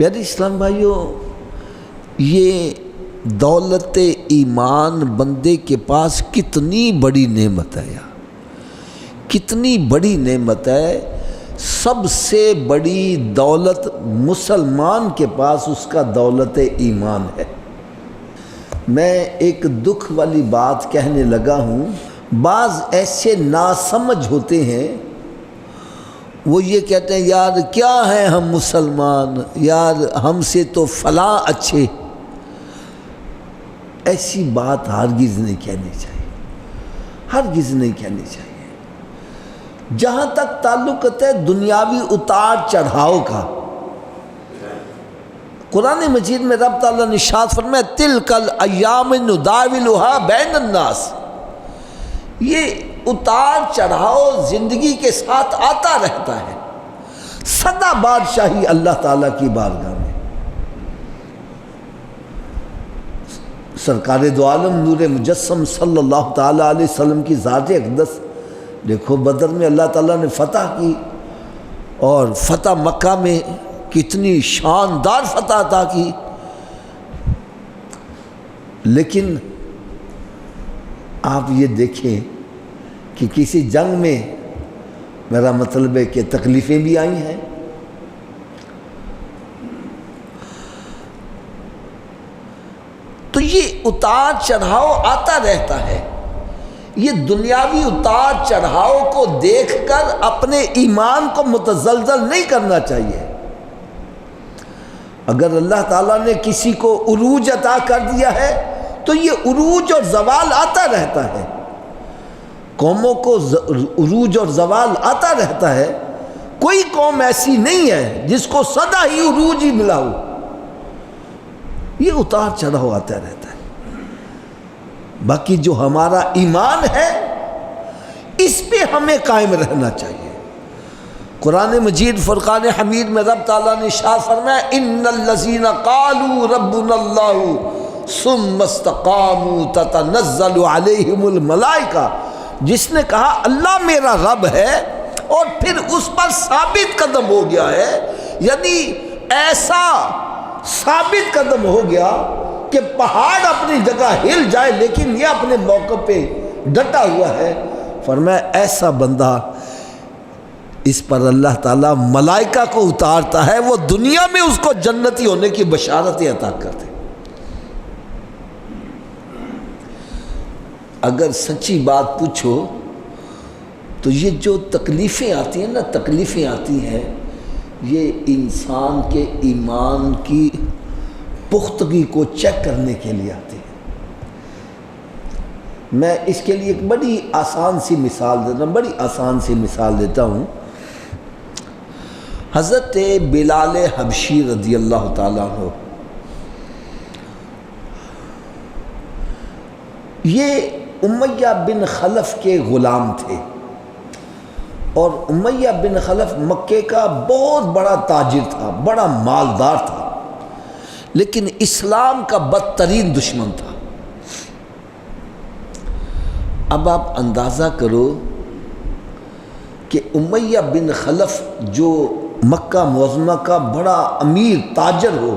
پیارے اسلام بھائیوں، یہ دولت ایمان بندے کے پاس کتنی بڑی نعمت ہے یار، کتنی بڑی نعمت ہے۔ سب سے بڑی دولت مسلمان کے پاس اس کا دولت ایمان ہے۔ میں ایک دکھ والی بات کہنے لگا ہوں، بعض ایسے ناسمجھ ہوتے ہیں، وہ یہ کہتے ہیں یار کیا ہے ہم مسلمان، یار ہم سے تو فلاں اچھے۔ ایسی بات ہرگز نہیں کہنی چاہیے، ہرگز نہیں کہنی چاہیے۔ جہاں تک تعلق ہے دنیاوی اتار چڑھاؤ کا، قرآن مجید میں رب تعالیٰ نے ارشاد فرمایا تلک الایام نداولھا بین الناس، یہ اتار چڑھاؤ زندگی کے ساتھ آتا رہتا ہے، سدا بادشاہی اللہ تعالیٰ کی بارگاہ میں۔ سرکار دو عالم نور مجسم صلی اللہ تعالیٰ علیہ وسلم کی ذات اقدس، دیکھو بدر میں اللہ تعالیٰ نے فتح کی، اور فتح مکہ میں کتنی شاندار فتح عطا کی، لیکن آپ یہ دیکھیں کہ کسی جنگ میں، میرا مطلب ہے کہ تکلیفیں بھی آئی ہیں۔ تو یہ اتار چڑھاؤ آتا رہتا ہے۔ یہ دنیاوی اتار چڑھاؤ کو دیکھ کر اپنے ایمان کو متزلزل نہیں کرنا چاہیے۔ اگر اللہ تعالیٰ نے کسی کو عروج عطا کر دیا ہے تو یہ عروج اور زوال آتا رہتا ہے، قوموں کو عروج اور زوال آتا رہتا ہے۔ کوئی قوم ایسی نہیں ہے جس کو سدا ہی عروج ہی ملا ہو، یہ اتار چڑھاؤ آتا رہتا ہے۔ باقی جو ہمارا ایمان ہے اس پہ ہمیں قائم رہنا چاہیے۔ قرآن مجید فرقان حمید میں رب تعالیٰ نے ارشاد فرمایا ان الذین قالوا ربنا اللہ ثم استقاموا تتنزل علیہم الملائکہ، جس نے کہا اللہ میرا رب ہے اور پھر اس پر ثابت قدم ہو گیا ہے، یعنی ایسا ثابت قدم ہو گیا کہ پہاڑ اپنی جگہ ہل جائے لیکن یہ اپنے موقع پہ ڈٹا ہوا ہے، فرمایا ایسا بندہ، اس پر اللہ تعالیٰ ملائکہ کو اتارتا ہے، وہ دنیا میں اس کو جنتی ہونے کی بشارتیں عطا کرتے۔ اگر سچی بات پوچھو تو یہ جو تکلیفیں آتی ہیں نا، تکلیفیں آتی ہیں، یہ انسان کے ایمان کی پختگی کو چیک کرنے کے لیے آتی ہے۔ میں اس کے لیے ایک بڑی آسان سی مثال دیتا ہوں، حضرت بلال حبشی رضی اللہ تعالیٰ عنہ، یہ امیہ بن خلف کے غلام تھے، اور امیہ بن خلف مکے کا بہت بڑا تاجر تھا، بڑا مالدار تھا، لیکن اسلام کا بدترین دشمن تھا۔ اب آپ اندازہ کرو کہ امیہ بن خلف جو مکہ معظمہ کا بڑا امیر تاجر ہو،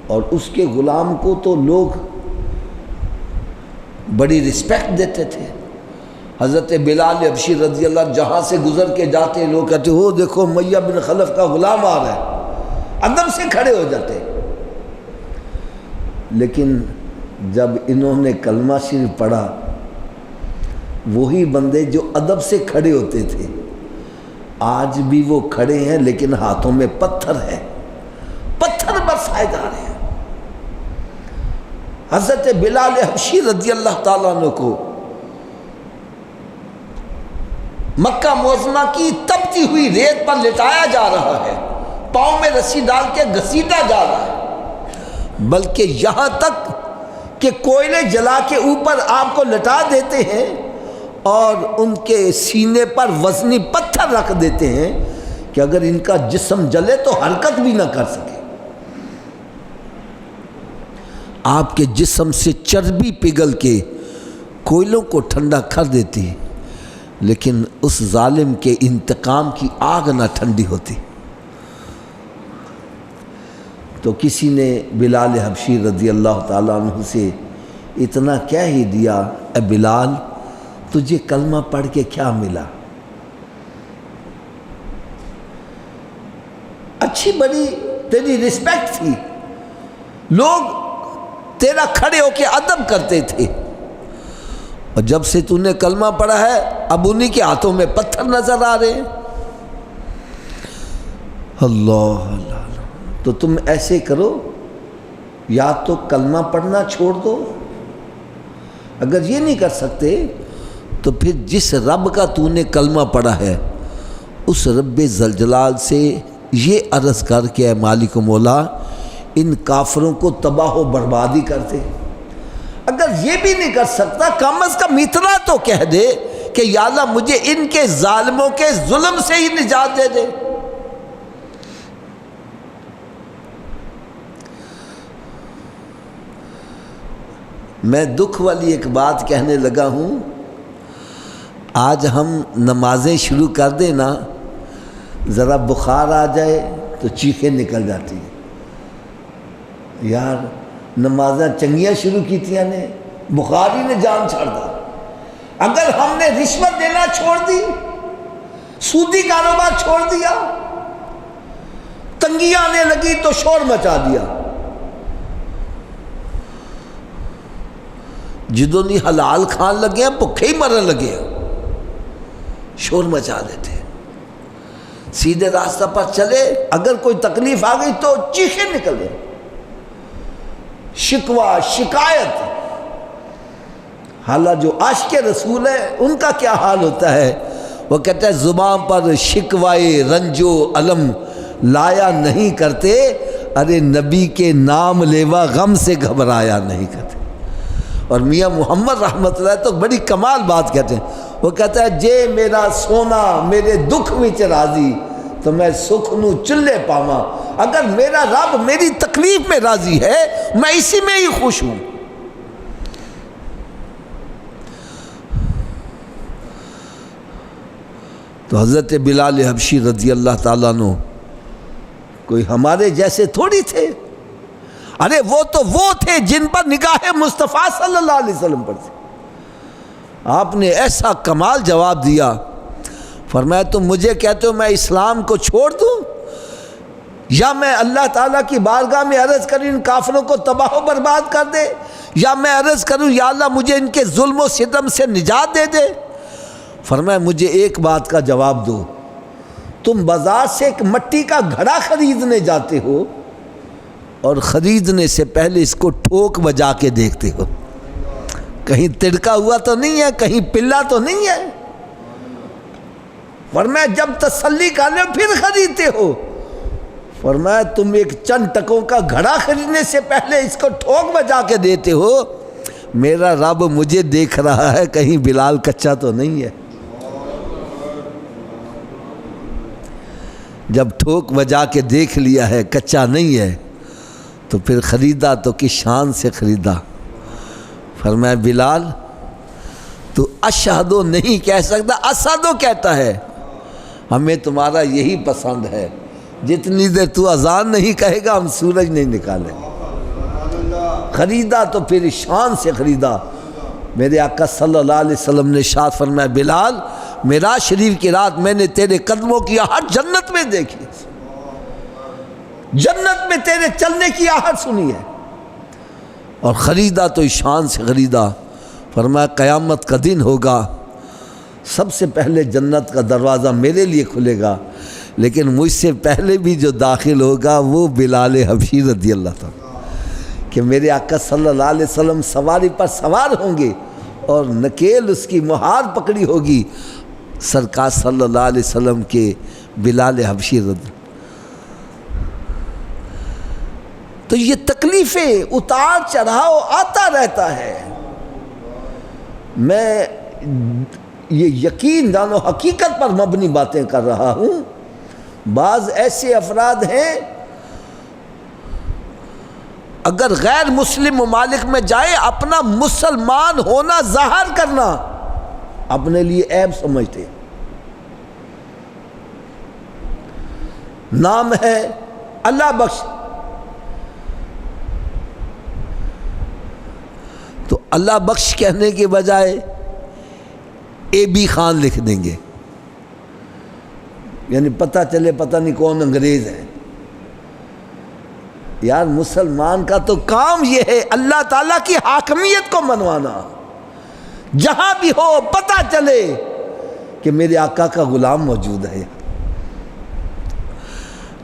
اور اس کے غلام کو تو لوگ بڑی رسپیکٹ دیتے تھے۔ حضرت بلال حبشی رضی اللہ جہاں سے گزر کے جاتے لوگ کہتے ہو دیکھو امیہ بن خلف کا غلام آ رہا ہے، ادب سے کھڑے ہو جاتے۔ لیکن جب انہوں نے کلمہ شریف پڑھا، وہی بندے جو ادب سے کھڑے ہوتے تھے آج بھی وہ کھڑے ہیں، لیکن ہاتھوں میں پتھر ہے، پتھر برسائے جا رہے ہیں۔ حضرت بلال حبشی رضی اللہ تعالیٰ عنہ کو مکہ معظمہ کی تپتی ہوئی ریت پر لٹایا جا رہا ہے، پاؤں میں رسی ڈال کے گھسیٹا جا رہا ہے، بلکہ یہاں تک کہ کوئلے جلا کے اوپر آپ کو لٹا دیتے ہیں اور ان کے سینے پر وزنی پتھر رکھ دیتے ہیں کہ اگر ان کا جسم جلے تو حرکت بھی نہ کر سکے۔ آپ کے جسم سے چربی پگھل کے کوئلوں کو ٹھنڈا کر دیتی، لیکن اس ظالم کے انتقام کی آگ نہ ٹھنڈی ہوتی۔ تو کسی نے بلال حبشی رضی اللہ تعالیٰ عنہ سے اتنا کہہ ہی دیا، اے بلال تجھے کلمہ پڑھ کے کیا ملا؟ اچھی بڑی تیری رسپیکٹ تھی، لوگ تیرا کھڑے ہو کے ادب کرتے تھے، اور جب سے تو نے کلمہ پڑھا ہے اب انہی کے ہاتھوں میں پتھر نظر آ رہے ہیں۔ اللہ اللہ، تو تم ایسے کرو، یا تو کلمہ پڑھنا چھوڑ دو، اگر یہ نہیں کر سکتے تو پھر جس رب کا تو نے کلمہ پڑھا ہے اس رب ذوالجلال سے یہ عرض کر کے اے مالک و مولا ان کافروں کو تباہ و بربادی کر دے۔ اگر یہ بھی نہیں کر سکتا کم از کم اتنا تو کہہ دے کہ یا اللہ مجھے ان کے ظالموں کے ظلم سے ہی نجات دے دے۔ میں دکھ والی ایک بات کہنے لگا ہوں، آج ہم نمازیں شروع کر دیں نا، ذرا بخار آ جائے تو چیخیں نکل جاتی ہیں، یار نمازیں چنگیاں شروع کی تھیں نے، بخار ہی نے جان چھڑ دا۔ اگر ہم نے رشوت دینا چھوڑ دی، سودی کاروبار چھوڑ دیا، تنگیاں آنے لگی تو شور مچا دیا، جدوں نہیں حلال کھان لگے ہیں بھوکے ہی مرن لگے ہیں، شور مچا دیتے ہیں۔ سیدھے راستہ پر چلے اگر کوئی تکلیف آ گئی تو چیخیں نکل گئے، شکوہ شکایت۔ حالانکہ جو عاشق رسول ہے ان کا کیا حال ہوتا ہے، وہ کہتے ہیں زبان پر شکوائے رنج و علم لایا نہیں کرتے، ارے نبی کے نام لیوا غم سے گھبرایا نہیں کرتے۔ اور میاں محمد رحمت اللہ تو بڑی کمال بات کہتے ہیں، وہ کہتا ہے جے میرا سونا میرے دکھ وچ راضی تو میں سکھ نو چلے پاواں، اگر میرا رب میری تکلیف میں راضی ہے میں اسی میں ہی خوش ہوں۔ تو حضرت بلال حبشی رضی اللہ تعالیٰ عنہ کوئی ہمارے جیسے تھوڑی تھے، ارے وہ تو وہ تھے جن پر نگاہ مصطفیٰ صلی اللہ علیہ وسلم پر تھی۔ آپ نے ایسا کمال جواب دیا، فرمایا تم مجھے کہتے ہو میں اسلام کو چھوڑ دوں، یا میں اللہ تعالیٰ کی بارگاہ میں عرض کروں ان کافروں کو تباہ و برباد کر دے، یا میں عرض کروں یا اللہ مجھے ان کے ظلم و ستم سے نجات دے دے؟ فرمایا مجھے ایک بات کا جواب دو، تم بازار سے ایک مٹی کا گھڑا خریدنے جاتے ہو اور خریدنے سے پہلے اس کو ٹھوک بجا کے دیکھتے ہو، کہیں تڑکا ہوا تو نہیں ہے، کہیں پلا تو نہیں ہے؟ فرمایا جب تسلی کر لو پھر خریدتے ہو۔ فرمایا تم ایک چند ٹکوں کا گھڑا خریدنے سے پہلے اس کو ٹھوک بجا کے دیتے ہو، میرا رب مجھے دیکھ رہا ہے کہیں بلال کچا تو نہیں ہے۔ جب ٹھوک بجا کے دیکھ لیا ہے کچا نہیں ہے تو پھر خریدا تو کس شان سے خریدا۔ فرمایا بلال تو اشہدو نہیں کہہ سکتا، اسدو کہتا ہے، ہمیں تمہارا یہی پسند ہے، جتنی دیر تو اذان نہیں کہے گا ہم سورج نہیں نکالیں۔ خریدا تو پھر شان سے خریدا۔ میرے آقا صلی اللہ علیہ وسلم نے ارشاد فرمایا بلال معراج شریف کی رات میں نے تیرے قدموں کی آہٹ جنت میں دیکھی، جنت میں تیرے چلنے کی آہٹ سنی ہے، اور خریدا تو شان سے خریدا۔ فرمایا قیامت کا دن ہوگا، سب سے پہلے جنت کا دروازہ میرے لیے کھلے گا، لیکن مجھ سے پہلے بھی جو داخل ہوگا وہ بلال حبشی رضی اللہ تعالیٰ، کہ میرے آقا صلی اللہ علیہ وسلم سواری پر سوار ہوں گے اور نکیل اس کی مہار پکڑی ہوگی سرکار صلی اللہ علیہ وسلم کے بلال حبشی رضی۔ تو یہ تکلیفیں اتار چڑھاؤ آتا رہتا ہے۔ میں یہ یقین جانو حقیقت پر مبنی باتیں کر رہا ہوں۔ بعض ایسے افراد ہیں اگر غیر مسلم ممالک میں جائے اپنا مسلمان ہونا ظاہر کرنا اپنے لیے عیب سمجھتے، نام ہے اللہ بخش، اللہ بخش کہنے کے بجائے اے بی خان لکھ دیں گے، یعنی پتہ چلے پتہ نہیں کون انگریز ہے۔ یار مسلمان کا تو کام یہ ہے اللہ تعالیٰ کی حاکمیت کو منوانا، جہاں بھی ہو پتہ چلے کہ میرے آقا کا غلام موجود ہے۔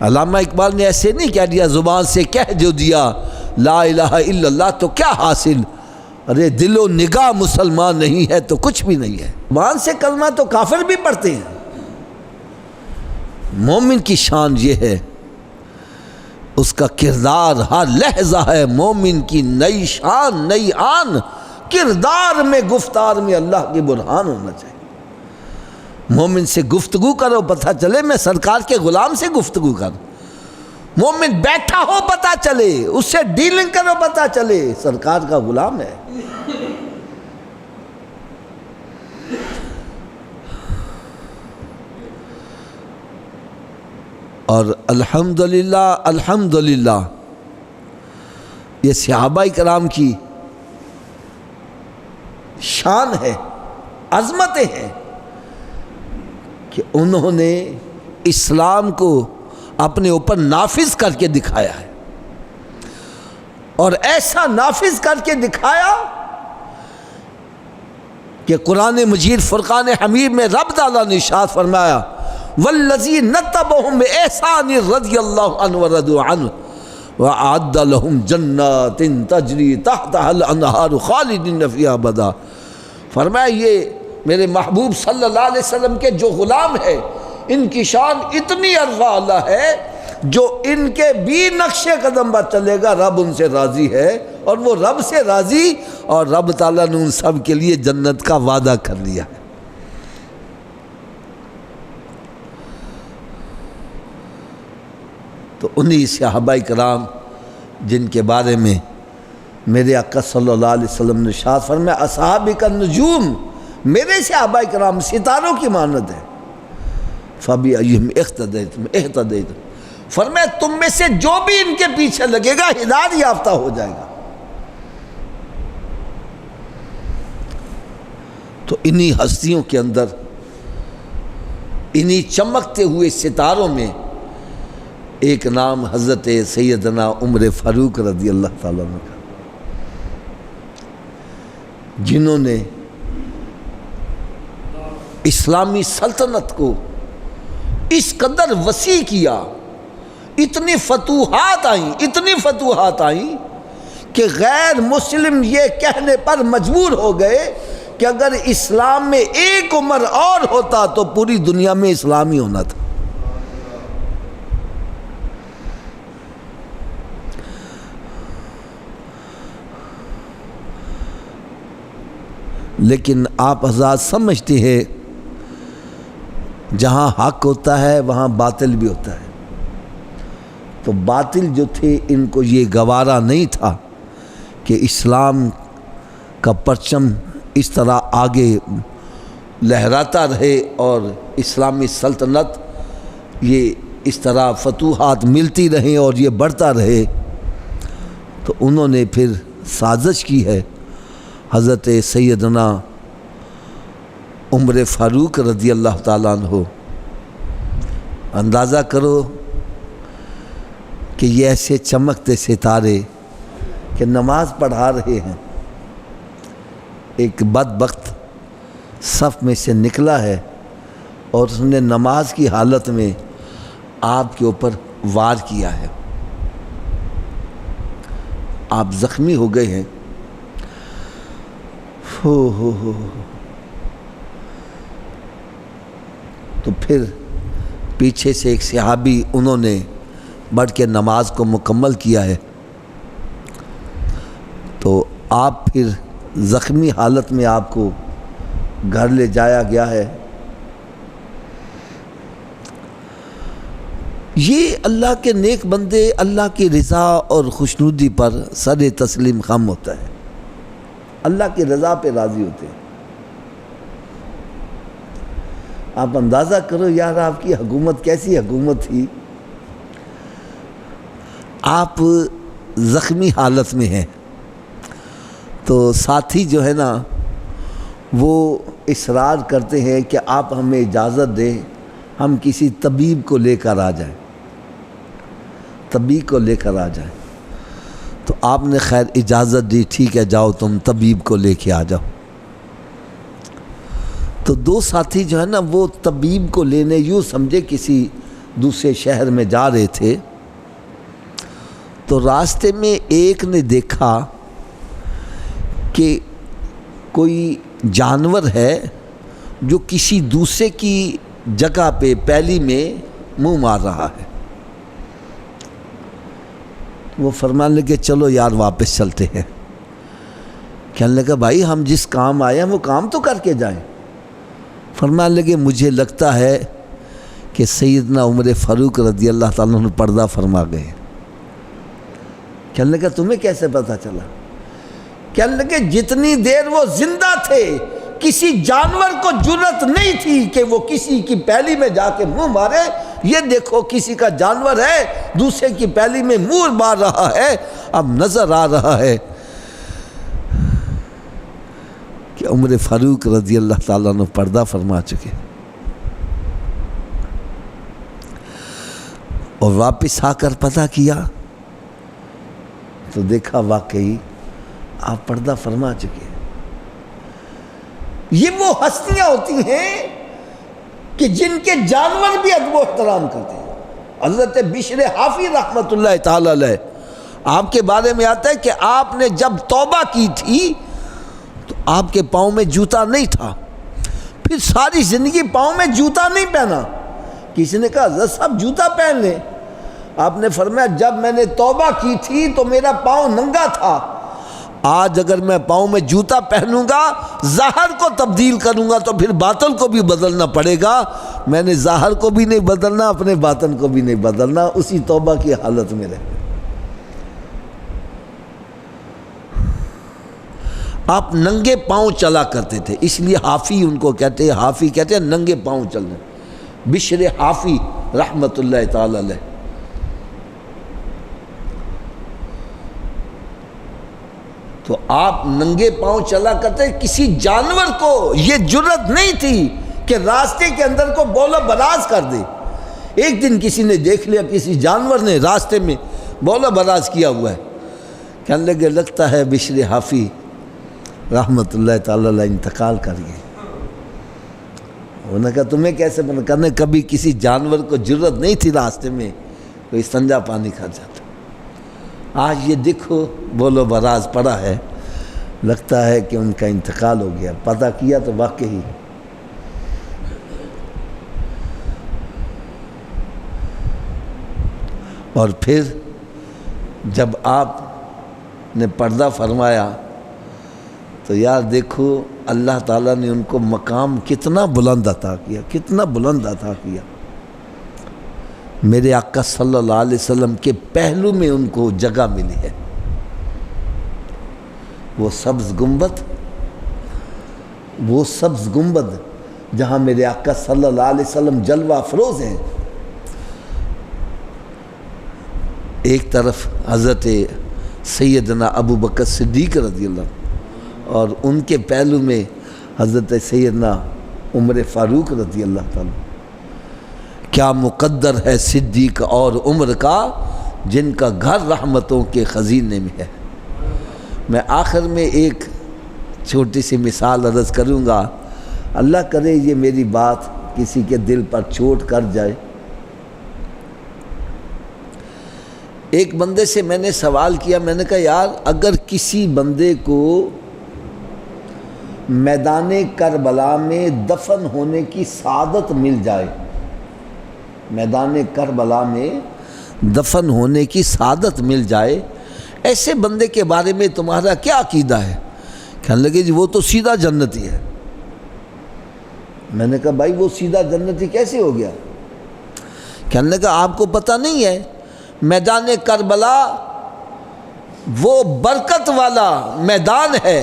علامہ اقبال نے ایسے نہیں کہہ دیا زبان سے کہہ جو دیا لا الہ الا اللہ تو کیا حاصل، ارے دل و نگاہ مسلمان نہیں ہے تو کچھ بھی نہیں ہے۔ زبان سے کلمہ تو کافر بھی پڑھتے ہیں۔ مومن کی شان یہ ہے اس کا کردار ہر لحظہ ہے، مومن کی نئی شان نئی آن، کردار میں گفتار میں اللہ کی برہان ہونا چاہیے۔ مومن سے گفتگو کرو پتہ چلے میں سرکار کے غلام سے گفتگو کروں، مومن بیٹھا ہو پتہ چلے، اس سے ڈیلنگ کرو پتہ چلے سرکار کا غلام ہے۔ اور الحمدللہ الحمدللہ یہ صحابہ کرام کی شان ہے، عظمتیں ہیں کہ انہوں نے اسلام کو اپنے اوپر نافذ کر کے دکھایا ہے، اور ایسا نافذ کر کے دکھایا کہ قرآن مجید فرقان حمید میں رب تعالیٰ نے ارشاد فرمایا والذین اتبعوہم بإحسان رضی اللہ عنہ ورضوا عنہ وأعد لهم جنات تجری تحتها الانہار خالدین فیہا ابدا۔ فرمایا یہ میرے محبوب صلی اللہ علیہ وسلم کے جو غلام ہے ان کی شان اتنی عرفہ اعلیٰ ہے، جو ان کے بھی نقش قدم پر چلے گا رب ان سے راضی ہے، اور وہ رب سے راضی، اور رب تعالیٰ نے ان سب کے لیے جنت کا وعدہ کر لیا ہے۔ تو انہی صحابہ کرام جن کے بارے میں میرے آقا صلی اللہ علیہ وسلم نے ارشاد فرمایا اصحابک النجوم، میرے صحابہ کرام ستاروں کی مانند ہے، فبأیہم اقتدیتم اہتدیتم، فرمایا تم میں سے جو بھی ان کے پیچھے لگے گا ہدایت یافتہ ہو جائے گا۔ تو انہی ہستیوں کے اندر، انہی چمکتے ہوئے ستاروں میں ایک نام حضرت سیدنا عمر فاروق رضی اللہ تعالیٰ عنہ کا، جنہوں نے اسلامی سلطنت کو اس قدر وسیع کیا، اتنی فتوحات آئیں کہ غیر مسلم یہ کہنے پر مجبور ہو گئے کہ اگر اسلام میں ایک عمر اور ہوتا تو پوری دنیا میں اسلام ہی ہونا تھا۔ لیکن آپ حضرات سمجھتے ہیں جہاں حق ہوتا ہے وہاں باطل بھی ہوتا ہے، تو باطل جو تھے ان کو یہ گوارا نہیں تھا کہ اسلام کا پرچم اس طرح آگے لہراتا رہے اور اسلامی سلطنت یہ اس طرح فتوحات ملتی رہیں اور یہ بڑھتا رہے۔ تو انہوں نے پھر سازش کی ہے، حضرت سیدنا عمر فاروق رضی اللہ تعالیٰ عنہ، اندازہ کرو کہ یہ ایسے چمکتے ستارے کہ نماز پڑھا رہے ہیں، ایک بدبخت صف میں سے نکلا ہے اور اس نے نماز کی حالت میں آپ کے اوپر وار کیا ہے، آپ زخمی ہو گئے ہیں۔ تو پھر پیچھے سے ایک صحابی انہوں نے بڑھ کے نماز کو مکمل کیا ہے، تو آپ پھر زخمی حالت میں آپ کو گھر لے جایا گیا ہے۔ یہ اللہ کے نیک بندے اللہ کی رضا اور خوشنودی پر سر تسلیم خم ہوتا ہے، اللہ کی رضا پہ راضی ہوتے ہیں۔ آپ اندازہ کرو یار آپ کی حکومت کیسی حکومت تھی، آپ زخمی حالت میں ہیں، تو ساتھی جو ہے نا وہ اصرار کرتے ہیں کہ آپ ہمیں اجازت دیں ہم کسی طبیب کو لے کر آ جائیں، طبیب کو لے کر آ جائیں۔ تو آپ نے خیر اجازت دی، ٹھیک ہے جاؤ تم طبیب کو لے کے آ جاؤ۔ تو دو ساتھی جو ہے نا وہ طبیب کو لینے یوں سمجھے کسی دوسرے شہر میں جا رہے تھے، تو راستے میں ایک نے دیکھا کہ کوئی جانور ہے جو کسی دوسرے کی جگہ پہ پیلی میں منہ مار رہا ہے۔ وہ فرمانے لگے چلو یار واپس چلتے ہیں۔ کہنے لگا بھائی ہم جس کام آئے ہیں وہ کام تو کر کے جائیں۔ فرمانے لگے مجھے لگتا ہے کہ سیدنا عمر فاروق رضی اللہ تعالیٰ عنہ پردہ فرما گئے۔ کہنے لگا تمہیں کیسے پتہ چلا؟ کہنے لگے جتنی دیر وہ زندہ تھے کسی جانور کو جرأت نہیں تھی کہ وہ کسی کی پیلی میں جا کے منہ مارے۔ یہ دیکھو کسی کا جانور ہے دوسرے کی پیلی میں منہ مار رہا ہے، اب نظر آ رہا ہے کہ عمر فاروق رضی اللہ تعالیٰ عنہ پردہ فرما چکے۔ اور واپس آ کر پتہ کیا تو دیکھا واقعی آپ پردہ فرما چکے۔ یہ وہ ہستیاں ہوتی ہیں کہ جن کے جانور بھی ادب و احترام کرتے ہیں۔ حضرت بشر حافی رحمۃ اللہ تعالی علیہ آپ کے بارے میں آتا ہے کہ آپ نے جب توبہ کی تھی تو آپ کے پاؤں میں جوتا نہیں تھا، پھر ساری زندگی پاؤں میں جوتا نہیں پہنا۔ کسی نے کہا حضرت صاحب جوتا پہن لیں، آپ نے فرمایا جب میں نے توبہ کی تھی تو میرا پاؤں ننگا تھا، آج اگر میں پاؤں میں جوتا پہنوں گا ظاہر کو تبدیل کروں گا تو پھر باطن کو بھی بدلنا پڑے گا، میں نے ظاہر کو بھی نہیں بدلنا اپنے باطن کو بھی نہیں بدلنا، اسی توبہ کی حالت میں رہے۔ آپ ننگے پاؤں چلا کرتے تھے، اس لیے حافی ان کو کہتے ہیں، حافی کہتے ہیں ننگے پاؤں چلنے۔ بشر حافی رحمۃ اللہ تعالی علیہ تو آپ ننگے پاؤں چلا کرتے، کسی جانور کو یہ جرأت نہیں تھی کہ راستے کے اندر کو بولا براز کر دے۔ ایک دن کسی نے دیکھ لیا کسی جانور نے راستے میں بولا براز کیا ہوا ہے، کہنے لگے لگتا ہے بشر حافی رحمۃ اللہ تعالی علیہ انتقال کر گئے۔ انہوں نے کہا تمہیں کیسے بنا؟ کہنے کبھی کسی جانور کو جرأت نہیں تھی راستے میں کوئی استنجا پانی کھا جاتا، آج یہ دیکھو بولو براز پڑا ہے، لگتا ہے کہ ان کا انتقال ہو گیا۔ پتہ کیا تو واقعی اور پھر جب آپ نے پردہ فرمایا تو یار دیکھو اللہ تعالیٰ نے ان کو مقام کتنا بلند عطا کیا، کتنا بلند عطا کیا۔ میرے آقا صلی اللہ علیہ وسلم کے پہلو میں ان کو جگہ ملی ہے، وہ سبز گنبد جہاں میرے آقا صلی اللہ علیہ وسلم جلوہ افروز ہیں۔ ایک طرف حضرت سیدنا ابو بکر صدیق رضی اللہ عنہ اور ان کے پہلو میں حضرت سیدنا عمر فاروق رضی اللہ تعالیٰ۔ کیا مقدر ہے صدیق اور عمر کا جن کا گھر رحمتوں کے خزینے میں ہے۔ میں آخر میں ایک چھوٹی سی مثال عرض کروں گا، اللہ کرے یہ میری بات کسی کے دل پر چوٹ کر جائے۔ ایک بندے سے میں نے سوال کیا، میں نے کہا یار اگر کسی بندے کو میدان کربلا میں دفن ہونے کی سعادت مل جائے، میدان کربلا میں دفن ہونے کی سعادت مل جائے، ایسے بندے کے بارے میں تمہارا کیا عقیدہ ہے؟ کہنے لگے جی وہ تو سیدھا جنتی ہے۔ میں نے کہا بھائی وہ سیدھا جنتی کیسے ہو گیا؟ کہنے لگا آپ کو پتہ نہیں ہے میدان کربلا وہ برکت والا میدان ہے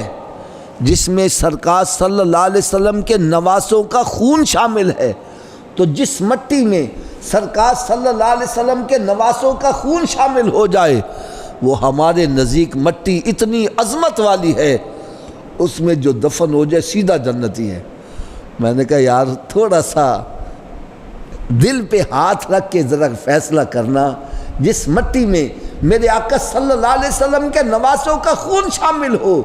جس میں سرکار صلی اللہ علیہ وسلم کے نواسوں کا خون شامل ہے، تو جس مٹی میں سرکار صلی اللہ علیہ وسلم کے نواسوں کا خون شامل ہو جائے وہ ہمارے نزدیک مٹی اتنی عظمت والی ہے اس میں جو دفن ہو جائے سیدھا جنتی ہے۔ میں نے کہا یار تھوڑا سا دل پہ ہاتھ رکھ کے ذرا فیصلہ کرنا، جس مٹی میں میرے آقا صلی اللہ علیہ وسلم کے نواسوں کا خون شامل ہو،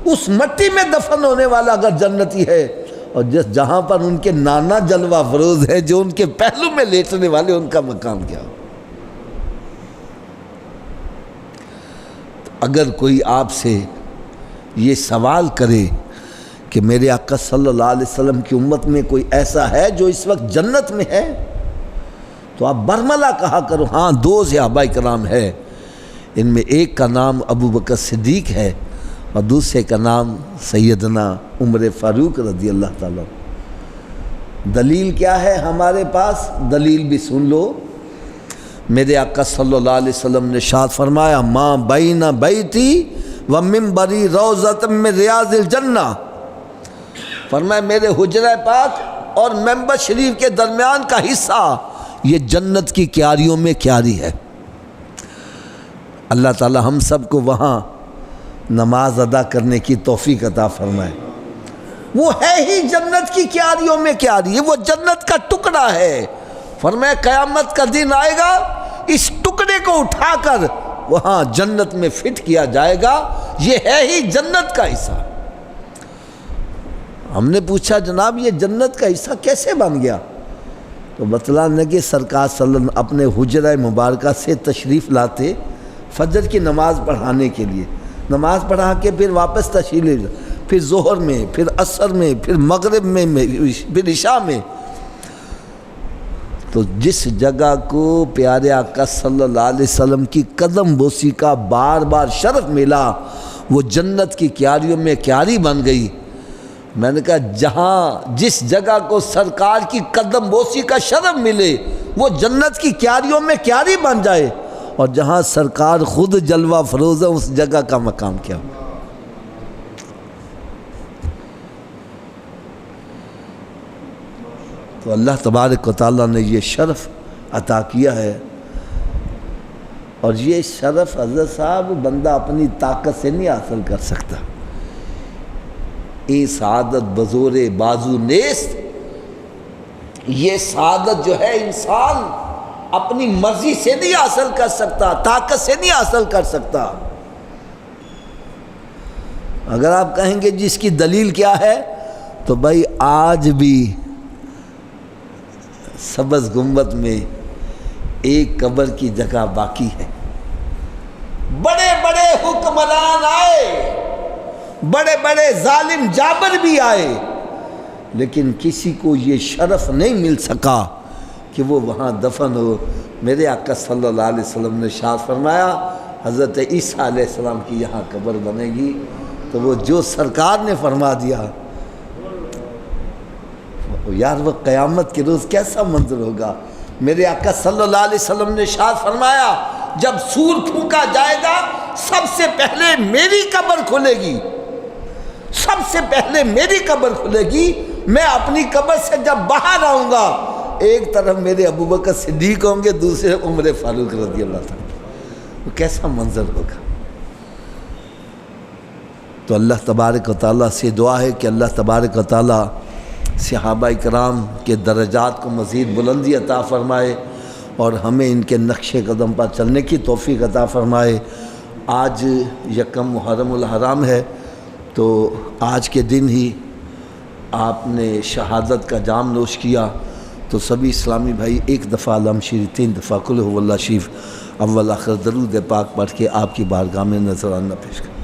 اس مٹی میں دفن ہونے والا اگر جنتی ہے، اور جہاں پر ان کے نانا جلوہ فروز ہے، جو ان کے پہلو میں لیٹنے والے، ان کا مقام کیا ہو؟ اگر کوئی آپ سے یہ سوال کرے کہ میرے آقا صلی اللہ علیہ وسلم کی امت میں کوئی ایسا ہے جو اس وقت جنت میں ہے، تو آپ برملا کہا کرو ہاں 2 صحابہ کرام ہے، ان میں ایک کا نام ابو بکر صدیق ہے اور دوسرے کا نام سیدنا عمر فاروق رضی اللہ تعالیٰ۔ دلیل کیا ہے ہمارے پاس؟ دلیل بھی سن لو۔ میرے آقا صلی اللہ علیہ وسلم نے ارشاد فرمایا ماں بین بیتی و منبری روضۃ من ریاض الجنہ، فرمایا میرے حجرہ پاک اور ممبر شریف کے درمیان کا حصہ یہ جنت کی کیاریوں میں کیاری ہے۔ اللہ تعالی ہم سب کو وہاں نماز ادا کرنے کی توفیق عطا فرمائے۔ وہ ہے ہی جنت کی کیاریوں میں کیاری ہے، وہ جنت کا ٹکڑا ہے۔ فرمایا قیامت کا دن آئے گا، اس ٹکڑے کو اٹھا کر وہاں جنت میں فٹ کیا جائے گا، یہ ہے ہی جنت کا حصہ۔ ہم نے پوچھا جناب یہ جنت کا حصہ کیسے بن گیا؟ تو بتلانے کہ سرکار صلی اللہ علیہ وسلم اپنے حجرہ مبارکہ سے تشریف لاتے فجر کی نماز پڑھانے کے لیے، نماز پڑھا کے پھر واپس تشریف لے، پھر ظہر میں، پھر عصر میں، پھر مغرب میں، پھر عشاء میں۔ تو جس جگہ کو پیارے آقا صلی اللہ علیہ وسلم کی قدم بوسی کا بار بار شرف ملا، وہ جنت کی کیاریوں میں کیاری بن گئی۔ میں نے کہا جہاں جس جگہ کو سرکار کی قدم بوسی کا شرف ملے وہ جنت کی کیاریوں میں کیاری بن جائے، اور جہاں سرکار خود جلوہ فروز ہے اس جگہ کا مقام کیا ہو؟ تو اللہ تبارک و تعالیٰ نے یہ شرف عطا کیا ہے، اور یہ شرف حضرت صاحب بندہ اپنی طاقت سے نہیں حاصل کر سکتا۔ یہ سعادت بزور بازو نیست، یہ سعادت جو ہے انسان اپنی مرضی سے نہیں حاصل کر سکتا، طاقت سے نہیں حاصل کر سکتا۔ اگر آپ کہیں گے جس کی دلیل کیا ہے، تو بھائی آج بھی سبز گنبد میں ایک قبر کی جگہ باقی ہے۔ بڑے بڑے حکمران آئے، بڑے بڑے ظالم جابر بھی آئے، لیکن کسی کو یہ شرف نہیں مل سکا کہ وہ وہاں دفن ہو۔ میرے آقا صلی اللہ علیہ وسلم نے ارشاد فرمایا حضرت عیسیٰ علیہ السلام کی یہاں قبر بنے گی، تو وہ جو سرکار نے فرما دیا، یار وہ قیامت کے روز کیسا منظر ہوگا۔ میرے آقا صلی اللہ علیہ وسلم نے ارشاد فرمایا جب سور پھونکا جائے گا سب سے پہلے میری قبر کھلے گی، سب سے پہلے میری قبر کھلے گی۔ میں اپنی قبر سے جب باہر آؤں گا، ایک طرف میرے ابو بکر صدیق ہوں گے، دوسرے عمر فاروق رضی اللہ تعالیٰ۔ وہ کیسا منظر ہوگا۔ تو اللہ تبارک و تعالیٰ سے دعا ہے کہ اللہ تبارک و تعالیٰ صحابہ کرام کے درجات کو مزید بلندی عطا فرمائے، اور ہمیں ان کے نقش قدم پر چلنے کی توفیق عطا فرمائے۔ آج یکم محرم الحرام ہے، تو آج کے دن ہی آپ نے شہادت کا جام نوش کیا، تو سبھی اسلامی بھائی ایک دفعہ علم شریف، 3 دفعہ قل هو اللہ شریف اول آخر درود پاک پڑھ کے آپ کی بارگاہ میں نذرانہ پیش کریں۔